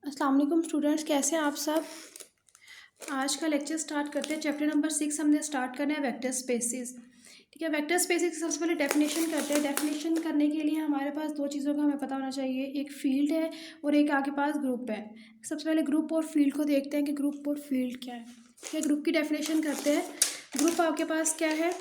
अस्सलाम वालेकुम स्टूडेंट्स, कैसे हैं आप सब। आज का लेक्चर स्टार्ट करते हैं। चैप्टर नंबर 6 हमने स्टार्ट करना है वेक्टर स्पेसिस। ठीक है, वेक्टर स्पेसिस की सबसे पहले डेफिनेशन करते हैं। डेफिनेशन करने के लिए हमारे पास दो चीज़ों का हमें पता होना चाहिए, एक फील्ड है और एक आपके पास ग्रुप है। सबसे पहले ग्रुप और फील्ड को देखते हैं कि ग्रुप और फील्ड क्या है। ठीक है, ग्रुप की डेफिनेशन करते हैं। ग्रुप आपके पास क्या है,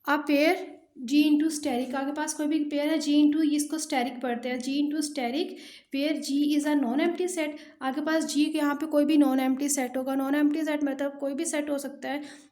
आ पेयर जी इंटू स्टेरिक। आपके पास कोई भी पेयर है जी इंटू, इसको स्टेरिक पढ़ते हैं, G into asterisk pair G is a non empty set. आपके पास जी के यहाँ पे कोई भी नॉन एम्प्टी सेट होगा। नॉन एम्प्टी सेट मतलब कोई भी सेट हो सकता है।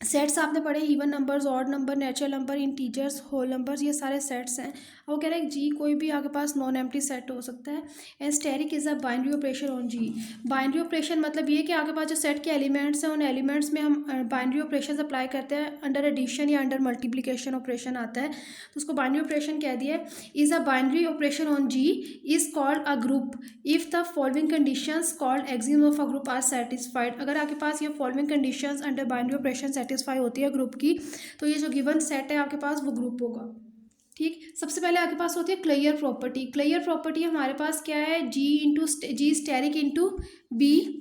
सेट्स आपने पढ़े, even numbers, odd number, natural number, integers, whole numbers, ये सारे सेट्स हैं। और वो कह रहे हैं जी कोई भी आपके पास नॉन एम्प्टी सेट हो सकता है। And asterisk is a binary operation on G. Binary operation मतलब ये कि आपके पास जो सेट के एलिमेंट्स हैं उन एलिमेंट्स में हम बाइनरी ऑपरेशन अप्लाई करते हैं। अंडर एडिशन या अंडर मल्टीप्लिकेशन ऑपरेशन आता है तो उसको बाइनरी ऑपरेशन कह दिया। Is a binary operation on G is called a group if the following conditions called axiom of a group are satisfied. अगर आपके पास ये following conditions under binary operation satisfy होती है ग्रुप की, तो ये जो गिवन सेट है आपके पास वो ग्रुप होगा। ठीक, सबसे पहले आपके पास होती है क्लियर प्रॉपर्टी। क्लियर प्रॉपर्टी हमारे पास क्या है, G into G asterisk into B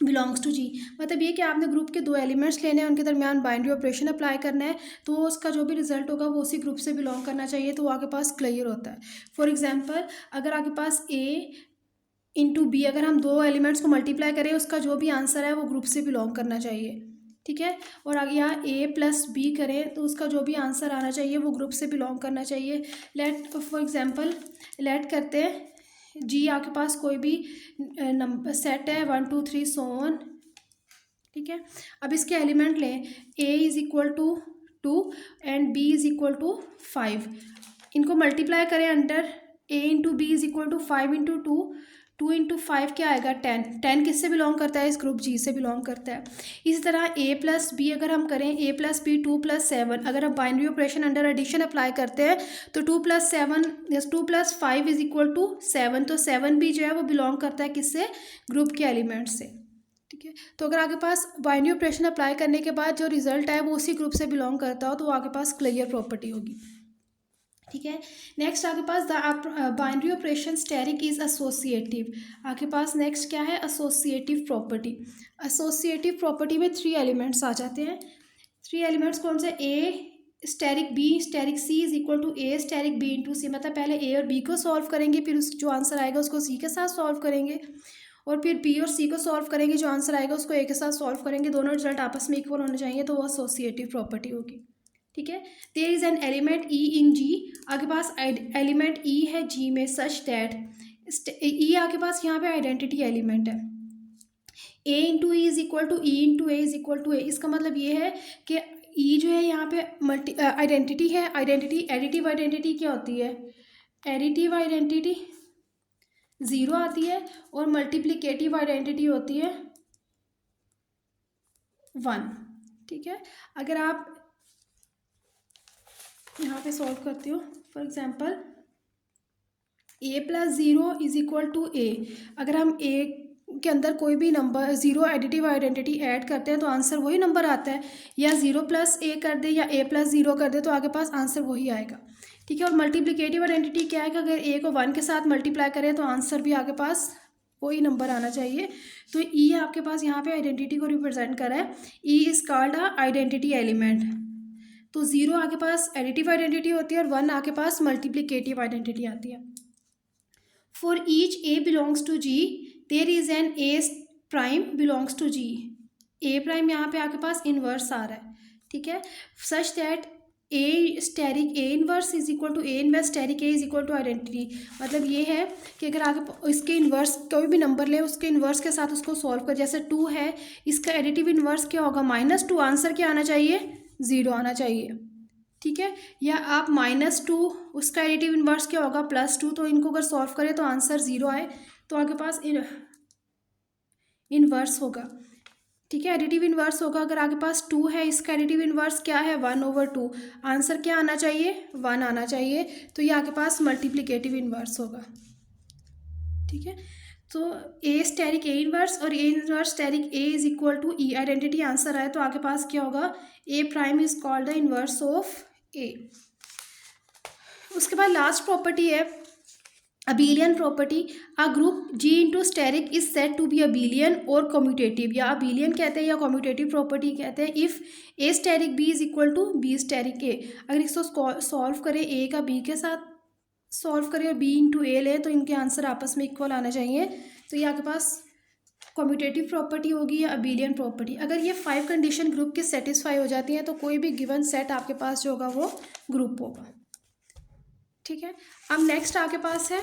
belongs to G. मतलब ये कि आपने ग्रुप के दो एलिमेंट्स लेने हैं, उनके दरमियान बाइनरी ऑपरेशन अप्लाई करना है, तो उसका जो भी रिजल्ट होगा वो उसी ग्रुप से बिलोंग करना चाहिए, तो वो आपके पास क्लियर होता है। फॉर एग्जांपल, अगर आपके पास ए इंटू बी, अगर हम दो एलिमेंट्स को मल्टीप्लाई करें, उसका जो भी आंसर है वो ग्रुप से बिलोंग करना चाहिए। ठीक है, और अगर यहाँ ए प्लस बी करें तो उसका जो भी आंसर आना चाहिए वो ग्रुप से बिलोंग करना चाहिए। लेट फॉर एग्जांपल लेट करते हैं जी आपके पास कोई भी नंबर सेट है 1 2 3 सो ऑन। ठीक है, अब इसके एलिमेंट लें, A is equal to 2 and B is equal to 5। इनको मल्टीप्लाई करें under A into B is equal to 5 into 2, 2 into 5 क्या आएगा 10। 10 किससे बिलोंग करता है, इस ग्रुप जी से बिलोंग करता है। इसी तरह ए प्लस बी अगर हम करें, ए प्लस बी 2 प्लस 7, अगर हम binary operation under addition apply करते हैं तो 2 plus 7 2 plus 5 is equal to 7, तो 7 भी जो है वो बिलोंग करता है किससे, ग्रुप के एलिमेंट से। ठीक है, तो अगर आपके पास बाइनरी ऑपरेशन अप्लाई करने के बाद जो रिजल्ट है वो उसी ग्रुप से बिलोंग करता हो तो वो आपके पास क्लियर प्रॉपर्टी होगी। ठीक है, नेक्स्ट आपके पास the binary operation asterisk is associative. आपके पास नेक्स्ट क्या है, एसोसिएटिव प्रॉपर्टी। एसोसिएटिव प्रॉपर्टी में 3 एलिमेंट्स आ जाते हैं। 3 एलिमेंट्स कौन से, A asterisk B asterisk C is equal to A asterisk B into C. मतलब पहले ए और बी को सॉल्व करेंगे, फिर उस जो आंसर आएगा उसको सी के साथ सॉल्व करेंगे, और फिर बी और सी को सॉल्व करेंगे, जो आंसर आएगा उसको ए के साथ सॉल्व करेंगे। दोनों रिजल्ट आपस में इक्वल होने चाहिए, तो वो एसोसिएटिव प्रॉपर्टी होगी। ठीक है, देयर इज एन एलिमेंट ई इन जी। आपके पास एलिमेंट ई है जी में सच दैट ई आपके पास यहाँ पे आइडेंटिटी एलिमेंट है। A into E is equal to E into A is equal to A. इसका मतलब ये है कि ई जो है यहाँ पे मल्टी आइडेंटिटी है। आइडेंटिटी एडिटिव आइडेंटिटी क्या होती है, एडिटिव आइडेंटिटी 0 आती है और मल्टीप्लिकेटिव आइडेंटिटी होती है 1। ठीक है, अगर आप यहाँ पे सॉल्व करते हो, for example A plus zero is equal to A. अगर हम ए के अंदर कोई भी number zero additive identity add करते हैं तो आंसर वही नंबर आता है, या ज़ीरो प्लस ए कर दे या ए प्लस ज़ीरो कर दे तो आगे पास आंसर वही आएगा। ठीक है, और मल्टीप्लिकेटिव आइडेंटिटी क्या है कि अगर ए को 1 के साथ मल्टीप्लाई करें तो आंसर भी आगे पास वही नंबर आना चाहिए। तो ई आपके पास यहाँ पे आइडेंटिटी को रिप्रेजेंट कर रहा है। E is called a identity element. तो 0 आपके पास एडिटिव आइडेंटिटी होती है और 1 आपके पास मल्टीप्लिकेटिव आइडेंटिटी आती है। For each A belongs to G there is an A prime belongs to G. A prime यहाँ पे आपके पास इनवर्स आ रहा है। ठीक है, such that A asterisk A inverse is equal to A inverse asterisk A is equal to identity. मतलब ये है कि अगर आगे इसके इन्वर्स कोई भी नंबर ले उसके इन्वर्स के साथ उसको सॉल्व कर, जैसे 2 है, इसका एडिटिव इन्वर्स क्या होगा, -2। आंसर क्या आना चाहिए, 0 आना चाहिए। ठीक है, या आप -2 उसका एडिटिव इन्वर्स क्या होगा, +2। तो इनको अगर सॉल्व करें तो आंसर 0 आए तो आपके पास इन्वर्स होगा। ठीक है, एडिटिव इन्वर्स होगा। अगर आपके पास 2 है, इसका एडिटिव इन्वर्स क्या है 1/2। आंसर क्या आना चाहिए, 1 आना चाहिए, तो ये आपके पास मल्टीप्लिकेटिव इन्वर्स होगा। ठीक है, तो ए स्टेरिक ए इनवर्स और A inverse asterisk A is equal to E. Identity answer आए तो आपके पास क्या होगा, A prime is called the inverse of A. उसके बाद लास्ट प्रॉपर्टी है abelian property, a group G into asterisk is said to be abelian और कम्यूटेटिव, या अबेलियन कहते हैं या कम्यूटेटिव प्रॉपर्टी कहते हैं if A asterisk B is equal to B asterisk A. अगर इसको सॉल्व करें, ए का बी के साथ सॉल्व करें और बी इंटू ए लें तो इनके आंसर आपस में इक्वल आने चाहिए। तो ये आपके पास कम्यूटेटिव प्रॉपर्टी होगी या अबेलियन प्रॉपर्टी। अगर ये 5 कंडीशन ग्रुप की सेटिस्फाई हो जाती हैं तो कोई भी गिवन सेट आपके पास जो होगा वो ग्रुप होगा। ठीक है, अब नेक्स्ट आपके पास है,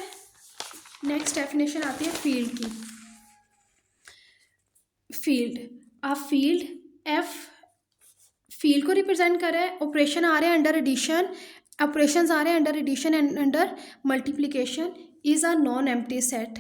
नेक्स्ट डेफिनेशन आती है फील्ड की। फील्ड, आप फील्ड एफ फील्ड को रिप्रेजेंट कर रहा है, ऑपरेशन आ रहे हैं अंडर एडिशन, ऑपरेशंस आ रहे हैं under addition and under multiplication, is a non empty set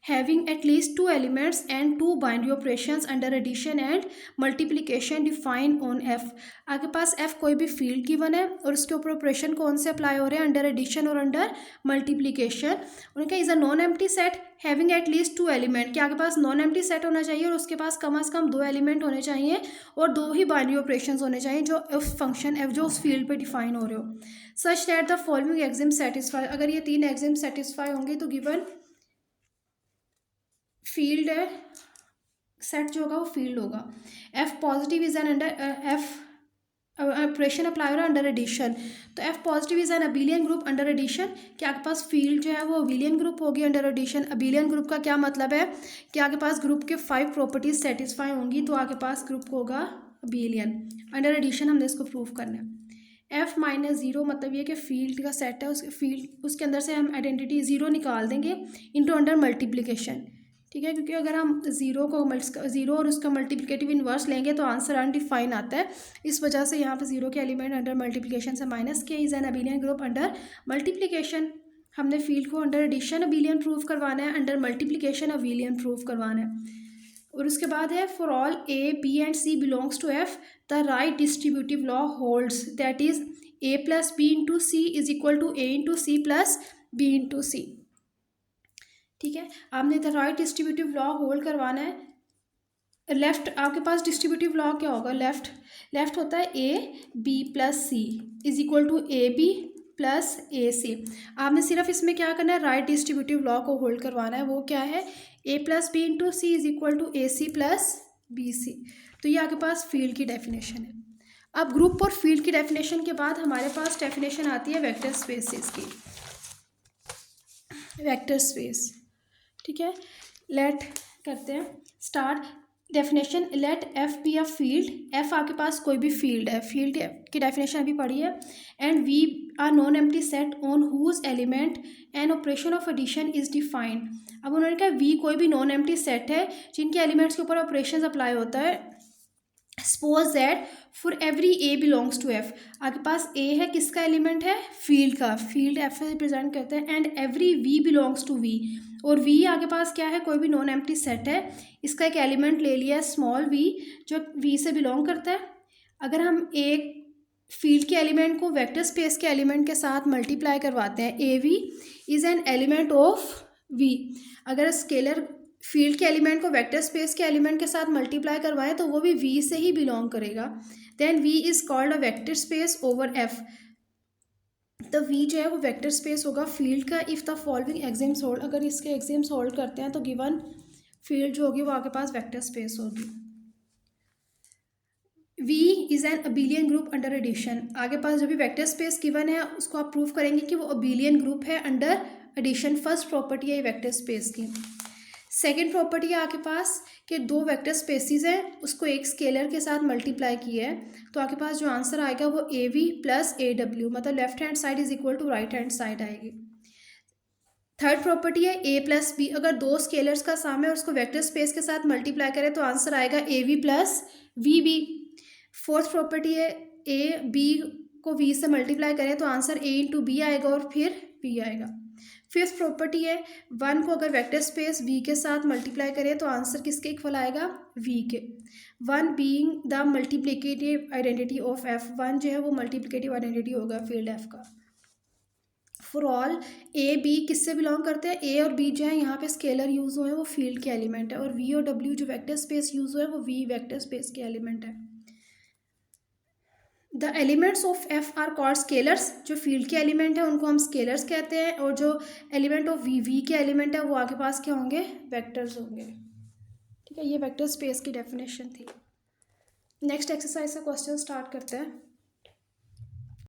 having at least 2 elements and 2 binary operations under addition and multiplication defined on f। आपके पास f कोई भी फील्ड गिवन है और उसके ऊपर ऑपरेशन कौन से अप्लाई हो रहे हैं, अंडर एडिशन और अंडर मल्टीप्लिकेशन। उनका is a non empty set having at least 2 element, कि आपके पास नॉन एम्प्टी सेट होना चाहिए और उसके पास कम से कम 2 एलिमेंट होने चाहिए और 2 ही बाइनरी ऑपरेशंस होने चाहिए जो उस फंक्शन f जो उस फील्ड पे डिफाइन हो रहे हो। Such that the following EXIM satisfy, अगर ये 3 एग्जिम सेटिस्फाई होंगे तो गिवन फील्ड है, सेट जो होगा वो फील्ड होगा। F positive is an under F operation apply हो रहा है अंडर एडिशन, तो F positive is an abelian group under addition, कि आपके पास फील्ड जो है वो अबेलियन ग्रुप होगी अंडर एडिशन। अबेलियन ग्रुप का क्या मतलब है कि आपके पास ग्रुप के 5 प्रॉपर्टीज सेटिस्फाई होंगी तो आपके पास ग्रुप होगा अबेलियन। अंडर एडिशन हमने इसको प्रूव करना है। एफ माइनस जीरो मतलब ये कि फील्ड का सेट है, उसके फील्ड उसके अंदर से हम आइडेंटिटी जीरो निकाल देंगे इंटू अंडर मल्टीप्लिकेशन। ठीक है, क्योंकि अगर हम ज़ीरो और उसका मल्टीप्लिकेटिव इन्वर्स लेंगे तो आंसर अनडिफाइन आता है, इस वजह से यहाँ पे ज़ीरो के एलिमेंट अंडर मल्टीप्लिकेशन से माइनस के is an abelian group under multiplication. हमने फील्ड को अंडर एडिशन अबेलियन प्रूव करवाना है, अंडर मल्टीप्लिकेशन अबेलियन प्रूव करवाना है। और उसके बाद है for all A B and C belongs to F the right distributive law holds, that is A plus B into C is equal to A into C plus B into C. ठीक है, आपने the right distributive law hold करवाना है। Left आपके पास distributive law क्या होगा, left होता है A B plus C is equal to A B plus A C. आपने सिर्फ इसमें क्या करना है, राइट डिस्ट्रीब्यूटिव लॉ को होल्ड करवाना है, वो क्या है A plus B into C is equal to A C plus B C. तो ये आपके पास फील्ड की डेफिनेशन है। अब ग्रुप और फील्ड की डेफिनेशन के बाद हमारे पास डेफिनेशन आती है वेक्टर स्पेसेस की। वेक्टर स्पेस, ठीक है, लेट करते हैं start definition. Let F be a field, F आपके पास कोई भी फील्ड है, फील्ड की डेफिनेशन अभी पढ़ी है। And V are non empty set on whose element an operation of addition is defined. अब उन्होंने कहा वी कोई भी नॉन एम्प्टी सेट है जिनके एलिमेंट्स के ऊपर ऑपरेशन अप्लाई होता है। Suppose that for every A belongs to F, आपके पास ए है, किसका एलिमेंट है, फील्ड का, फील्ड एफ से रिप्रेजेंट करते हैं। And every V belongs to V, और वी आपके पास क्या है, कोई भी नॉन एम्प्टी सेट है, इसका एक एलिमेंट ले लिया स्मॉल वी जो वी से बिलोंग करता है। अगर हम एक फील्ड के एलिमेंट को वेक्टर स्पेस के एलिमेंट के साथ मल्टीप्लाई करवाते हैं, A V is an element of V. अगर स्केलर फील्ड के एलिमेंट को वेक्टर स्पेस के एलिमेंट के साथ मल्टीप्लाई करवाएं तो वो भी वी से ही बिलोंग करेगा। Then V is called a vector space over F. तो वी जो है वो वेक्टर स्पेस होगा फील्ड का if the following axioms hold, अगर इसके एग्जिम्स होल्ड करते हैं तो गिवन फील्ड जो होगी वो आपके पास वेक्टर स्पेस होगी। V is an abelian group under addition, आगे पास जो भी वेक्टर स्पेस गिवन है उसको आप प्रूव करेंगे कि वो अबेलियन ग्रुप है अंडर एडिशन। फर्स्ट प्रॉपर्टी है वेक्टर स्पेस की। सेकेंड प्रॉपर्टी है आपके पास कि दो वेक्टर स्पेसिस हैं, उसको एक स्केलर के साथ मल्टीप्लाई किया है तो आपके पास जो आंसर आएगा वो A V plus A W, मतलब left hand side is equal to right hand side आएगी। थर्ड प्रॉपर्टी है ए प्लस बी, अगर दो स्केलर्स का सम है और उसको वेक्टर स्पेस के साथ मल्टीप्लाई करें तो आंसर आएगा A V plus V B. Fourth property है ए बी को वी से मल्टीप्लाई करें तो आंसर ए इंटू बी आएगा और फिर बी आएगा। फिफ्थ प्रॉपर्टी है वन को अगर वेक्टर स्पेस वी के साथ मल्टीप्लाई करें तो आंसर किसके इक्वल आएगा, वी के। One being the multiplicative identity of F, one जो है वो मल्टीप्लिकेटिव आइडेंटिटी होगा फील्ड एफ का। फॉर ऑल ए बी किससे बिलोंग करते हैं, ए और बी जो है यहाँ पे स्केलर यूज हुए हैं वो फील्ड के एलिमेंट है, और वी और डब्ल्यू जो वेक्टर स्पेस यूज हुए हैं वो वी वेक्टर स्पेस के एलिमेंट है। The elements of F R called scalars, जो फील्ड के एलिमेंट है उनको हम स्केलर्स कहते हैं, और जो एलिमेंट ऑफ वी के एलिमेंट है वो आपके पास क्या होंगे, वेक्टर्स होंगे। ठीक है, ये वेक्टर स्पेस की डेफिनेशन थी। नेक्स्ट एक्सरसाइज का क्वेश्चन स्टार्ट करते हैं।